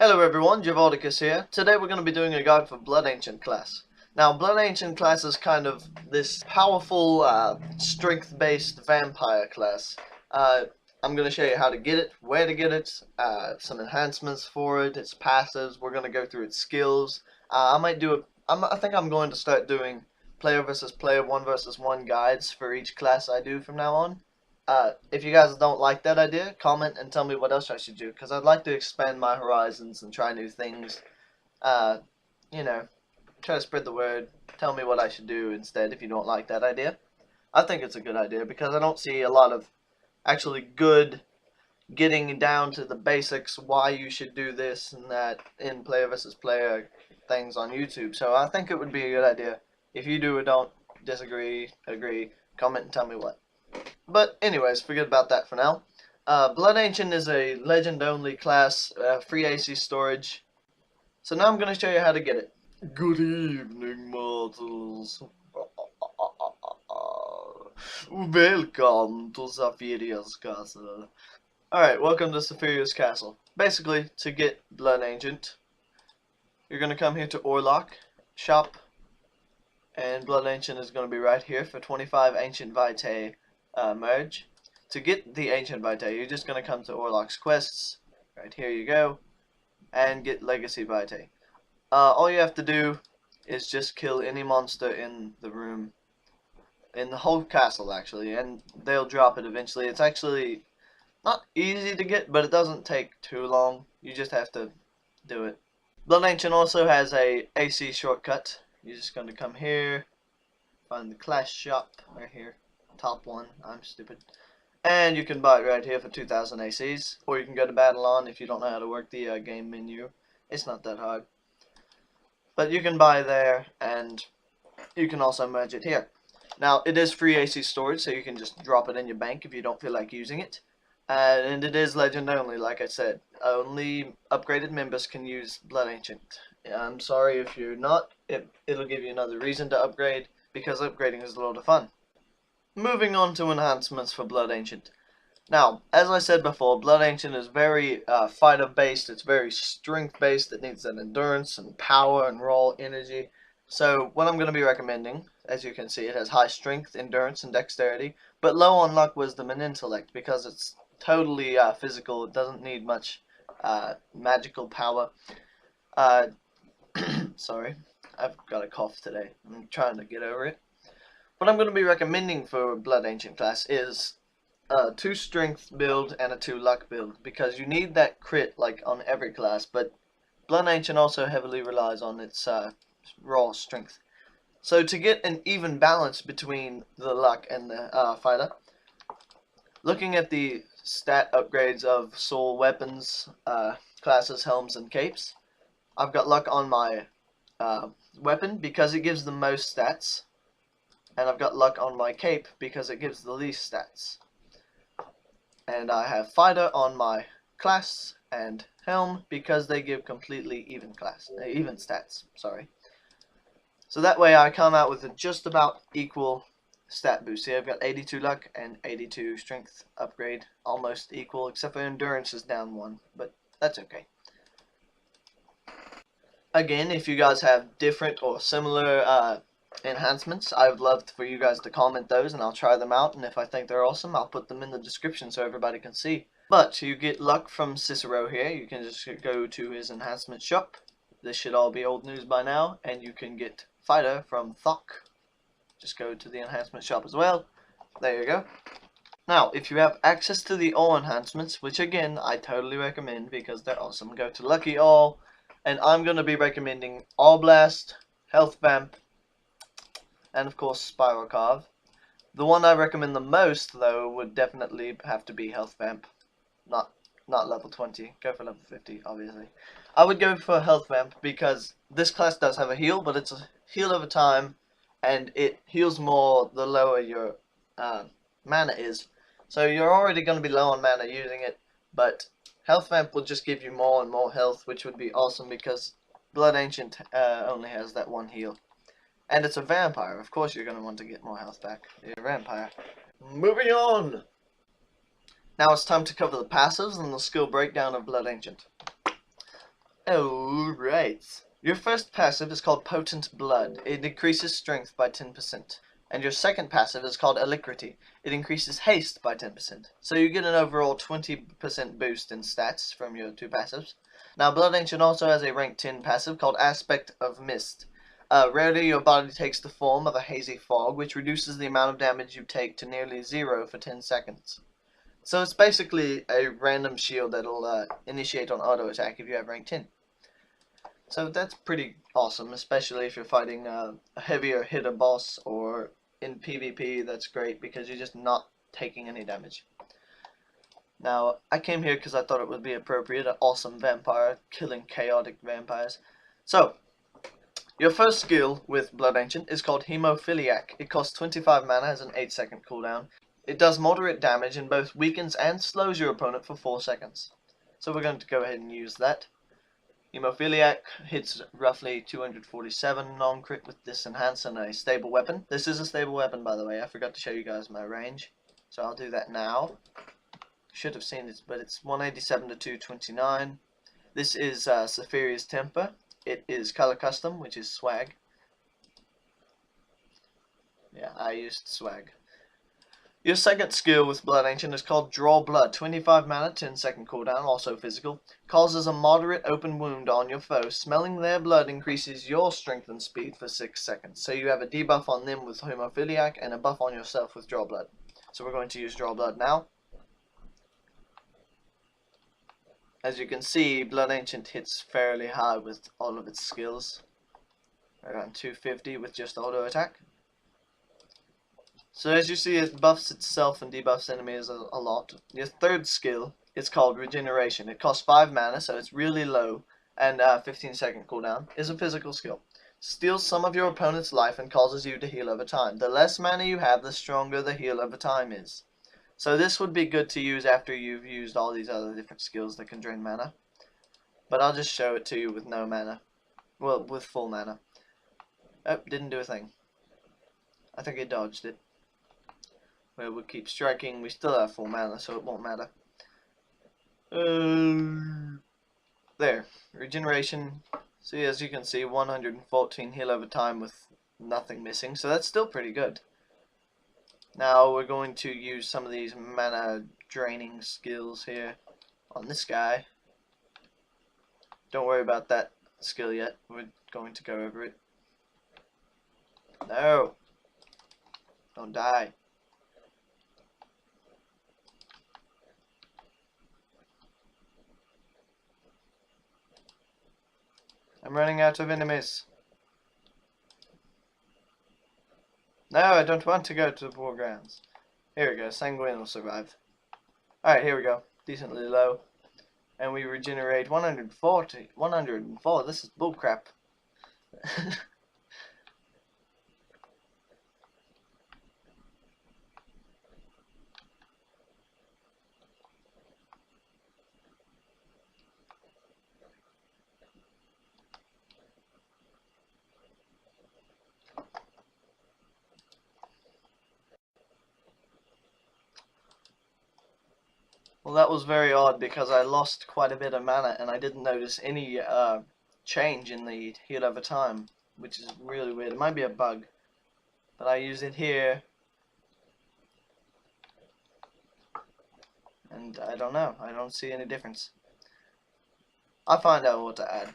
Hello everyone, Javaldicus here. Today we're going to be doing a guide for Blood Ancient class. Now, Blood Ancient class is kind of this powerful, strength-based vampire class. I'm going to show you how to get it, where to get it, some enhancements for it, its passives. We're going to go through its skills. I think I'm going to start doing player versus player, 1 versus 1 guides for each class I do from now on. If you guys don't like that idea, comment and tell me what else I should do, because I'd like to expand my horizons and try new things. Uh, you know, try to spread the word. Tell me what I should do instead if you don't like that idea. I think it's a good idea because I don't see a lot of actually good getting down to the basics, why you should do this and that in player versus player things on YouTube. So I think it would be a good idea. If you do or don't disagree, agree, comment and tell me what. But anyways, forget about that for now. Blood Ancient is a legend-only class, free AC storage. So now I'm going to show you how to get it. Good evening, mortals. Welcome to Zafiria's Castle. Alright, welcome to Zafiria's Castle. Basically, to get Blood Ancient, you're going to come here to Orlok, shop, and Blood Ancient is going to be right here for 25 Ancient Vitae. Merge. To get the Ancient Vitae, you're just going to come to Orlok's Quests. Right here you go. And get Legacy Vitae. All you have to do is just kill any monster in the room. In the whole castle, actually. And they'll drop it eventually. It's actually not easy to get, but it doesn't take too long. You just have to do it. Blood Ancient also has a AC shortcut. You're just going to come here. Find the class shop right here. Top one. I'm stupid. And you can buy it right here for 2,000 ACs. Or you can go to Battle On if you don't know how to work the game menu. It's not that hard. But you can buy there, and you can also merge it here. Now, it is free AC storage, so you can just drop it in your bank if you don't feel like using it. And it is legend only, like I said. Only upgraded members can use Blood Ancient. I'm sorry if you're not. It'll give you another reason to upgrade, because upgrading is a lot of fun. Moving on to enhancements for Blood Ancient. Now, as I said before, Blood Ancient is very fighter based, it's very strength based, it needs that endurance and power and raw energy. So what I'm going to be recommending, as you can see, it has high strength, endurance, and dexterity, but low on luck, wisdom, and intellect, because it's totally physical, it doesn't need much magical power. Sorry, I've got a cough today, I'm trying to get over it. What I'm going to be recommending for Blood Ancient class is a 2 strength build and a 2 luck build, because you need that crit like on every class, but Blood Ancient also heavily relies on its raw strength. So to get an even balance between the luck and the fighter, looking at the stat upgrades of soul weapons, classes, helms, and capes, I've got luck on my weapon because it gives the most stats. And I've got luck on my cape because it gives the least stats. And I have fighter on my class and helm because they give completely even stats. Sorry. So that way I come out with a just about equal stat boost. See, I've got 82 luck and 82 strength upgrade, almost equal, except for endurance is down 1, but that's okay. Again, if you guys have different or similar enhancements, I would love for you guys to comment those and I'll try them out, and if I think they're awesome I'll put them in the description so everybody can see. But you get luck from Cicero here. You can just go to his enhancement shop. This should all be old news by now. And you can get fighter from Thok. Just go to the enhancement shop as well. There you go. Now if you have access to the all enhancements, which again I totally recommend because they're awesome, go to Lucky All, and I'm going to be recommending All Blast, Health Vamp, and of course Spiral Carve. The one I recommend the most though would definitely have to be Health Vamp. Not level 20, go for level 50 obviously. I would go for Health Vamp because this class does have a heal, but it's a heal over time and it heals more the lower your mana is. So you're already going to be low on mana using it, but Health Vamp will just give you more and more health, which would be awesome because Blood Ancient only has that one heal. And it's a vampire. Of course you're going to want to get more health back. You're a vampire. Moving on! Now it's time to cover the passives and the skill breakdown of Blood Ancient. Alright. Your first passive is called Potent Blood. It increases strength by 10%. And your second passive is called Alacrity. It increases haste by 10%. So you get an overall 20% boost in stats from your two passives. Now, Blood Ancient also has a rank 10 passive called Aspect of Mist. Rarely your body takes the form of a hazy fog, which reduces the amount of damage you take to nearly 0 for 10 seconds. So it's basically a random shield that'll initiate on auto attack if you have rank 10. So that's pretty awesome, especially if you're fighting a heavier hitter boss, or in PvP. That's great because you're just not taking any damage. Now, I came here because I thought it would be appropriate, an awesome vampire, killing chaotic vampires. So, your first skill with Blood Ancient is called Hemophiliac. It costs 25 mana, has an 8-second cooldown. It does moderate damage and both weakens and slows your opponent for 4 seconds. So we're going to go ahead and use that. Hemophiliac hits roughly 247 non-crit with this enhance and a stable weapon. This is a stable weapon, by the way. I forgot to show you guys my range, so I'll do that now. Should have seen it, but it's 187 to 229. This is Saphiria's Temper. It is color custom, which is swag. Yeah, I used swag. Your second skill with Blood Ancient is called Draw Blood. 25 mana, 10-second cooldown, also physical. Causes a moderate open wound on your foe. Smelling their blood increases your strength and speed for 6 seconds. So you have a debuff on them with Hemophiliac and a buff on yourself with Draw Blood. So we're going to use Draw Blood now. As you can see, Blood Ancient hits fairly high with all of its skills. Around 250 with just auto attack. So as you see, it buffs itself and debuffs enemies a lot. Your third skill is called Regeneration. It costs 5 mana, so it's really low, and 15-second cooldown. Is a physical skill. Steals some of your opponent's life and causes you to heal over time. The less mana you have, the stronger the heal over time is. So this would be good to use after you've used all these other different skills that can drain mana. But I'll just show it to you with no mana. Well, with full mana. Oh, didn't do a thing. I think it dodged it. Where we'll keep striking, we still have full mana, so it won't matter. There, regeneration. See, as you can see, 114 heal over time with nothing missing, so that's still pretty good. Now we're going to use some of these mana draining skills here on this guy. Don't worry about that skill yet, we're going to go over it. No! Don't die. I'm running out of enemies. No, I don't want to go to the war grounds. Here we go, Sanguine will survive. Alright, here we go. Decently low. And we regenerate 104, this is bullcrap. Well, that was very odd because I lost quite a bit of mana and I didn't notice any change in the heal over time, which is really weird. It might be a bug, but I use it here, and I don't know. I don't see any difference. I'll find out what to add.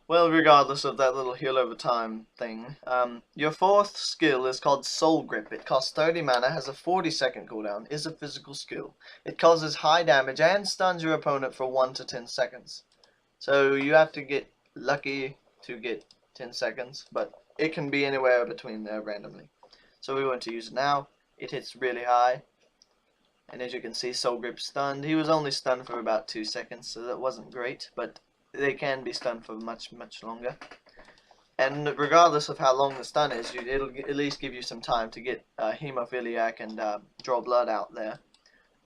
Well, regardless of that little heal over time thing, your fourth skill is called Soul Grip. It costs 30 mana, has a 40-second cooldown, is a physical skill. It causes high damage and stuns your opponent for 1 to 10 seconds. So you have to get lucky to get 10 seconds, but it can be anywhere between there randomly. So we're going to use it now. It hits really high. And as you can see, Soul Grip stunned. He was only stunned for about 2 seconds, so that wasn't great, but they can be stunned for much longer. And regardless of how long the stun is, it'll at least give you some time to get Hemophiliac and Draw Blood out there.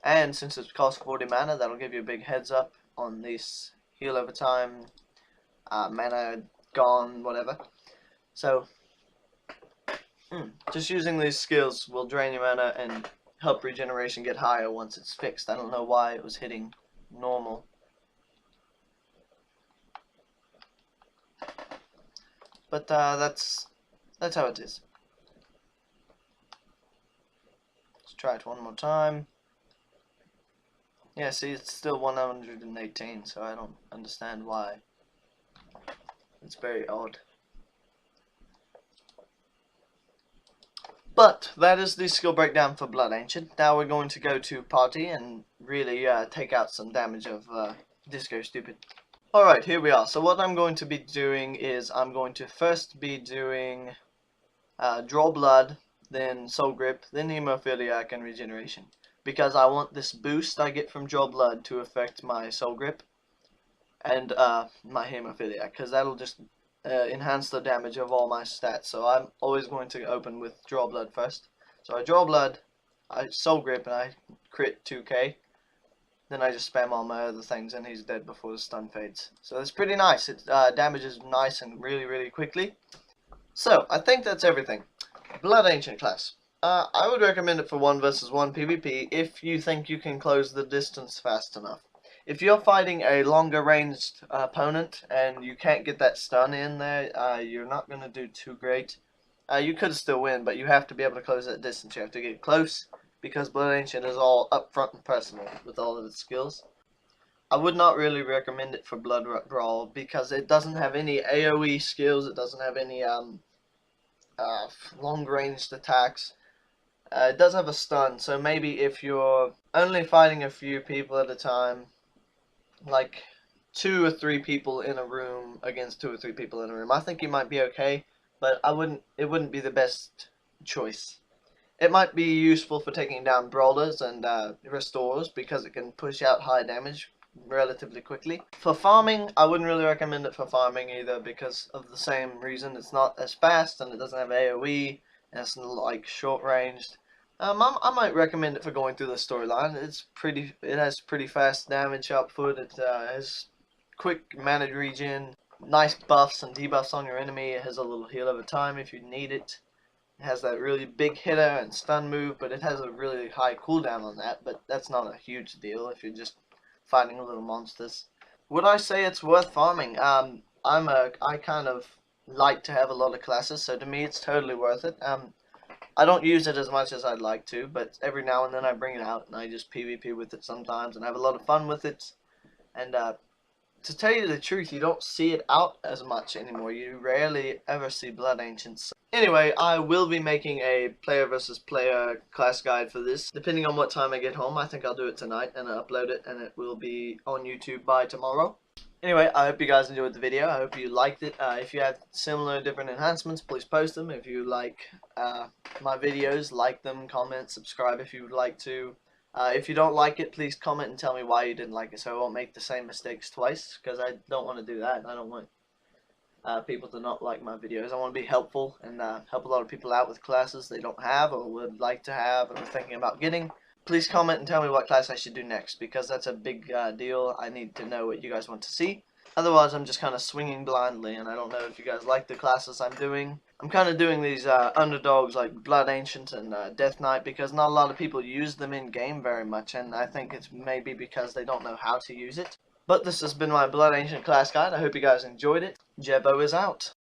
And since it costs 40 mana, that'll give you a big heads up on this heal over time, mana gone, whatever. So, just using these skills will drain your mana and help regeneration get higher once it's fixed. I don't know why it was hitting normal. But that's how it is. Let's try it one more time. Yeah, see, it's still 118, so I don't understand why. It's very odd. But that is the skill breakdown for Blood Ancient. Now we're going to go to Party and really take out some damage of Disco Stupid. Alright, here we are. So what I'm going to be doing is I'm going to first be doing Draw Blood, then Soul Grip, then Hemophiliac, and Regeneration. Because I want this boost I get from Draw Blood to affect my Soul Grip and my Hemophiliac, because that'll just enhance the damage of all my stats. So I'm always going to open with Draw Blood first. So I Draw Blood, I Soul Grip, and I crit 2k. Then I just spam all my other things and he's dead before the stun fades. So it's pretty nice. It damages nice and really quickly. So I think that's everything. Blood Ancient class. I would recommend it for 1 versus 1 PvP if you think you can close the distance fast enough. If you're fighting a longer ranged opponent and you can't get that stun in there, you're not going to do too great. You could still win, but you have to be able to close that distance. You have to get close, because Blood Ancient is all upfront and personal with all of its skills. I would not really recommend it for Blood Brawl because it doesn't have any AoE skills. It doesn't have any long-ranged attacks. It does have a stun, so maybe if you're only fighting a few people at a time, like 2 or 3 people in a room against 2 or 3 people in a room, I think you might be okay, but it wouldn't be the best choice. It might be useful for taking down brawlers and restorers because it can push out high damage relatively quickly. For farming, I wouldn't really recommend it for farming either because of the same reason. It's not as fast and it doesn't have AoE and it's like short ranged. I might recommend it for going through the storyline. It has pretty fast damage output. It has quick mana regen, nice buffs and debuffs on your enemy. It has a little heal over time if you need it. It has that really big hitter and stun move, but it has a really high cooldown on that, but that's not a huge deal if you're just fighting little monsters. Would I say it's worth farming? I kind of like to have a lot of classes, so to me it's totally worth it. I don't use it as much as I'd like to, but every now and then I bring it out and I just PvP with it sometimes and have a lot of fun with it. And to tell you the truth, you don't see it out as much anymore. You rarely ever see Blood Ancients. Anyway, I will be making a player versus player class guide for this. Depending on what time I get home, I think I'll do it tonight and upload it, and it will be on YouTube by tomorrow. Anyway, I hope you guys enjoyed the video. I hope you liked it. If you have similar different enhancements, please post them. If you like my videos, like them, comment, subscribe if you would like to. If you don't like it, please comment and tell me why you didn't like it so I won't make the same mistakes twice, because I don't want to do that. I don't want people to not like my videos. I want to be helpful and help a lot of people out with classes they don't have or would like to have or are thinking about getting. Please comment and tell me what class I should do next, because that's a big deal. I need to know what you guys want to see. Otherwise, I'm just kind of swinging blindly, and I don't know if you guys like the classes I'm doing. I'm kind of doing these underdogs like Blood Ancient and Death Knight because not a lot of people use them in-game very much, and I think it's maybe because they don't know how to use it. But this has been my Blood Ancient class guide. I hope you guys enjoyed it. Jebo is out.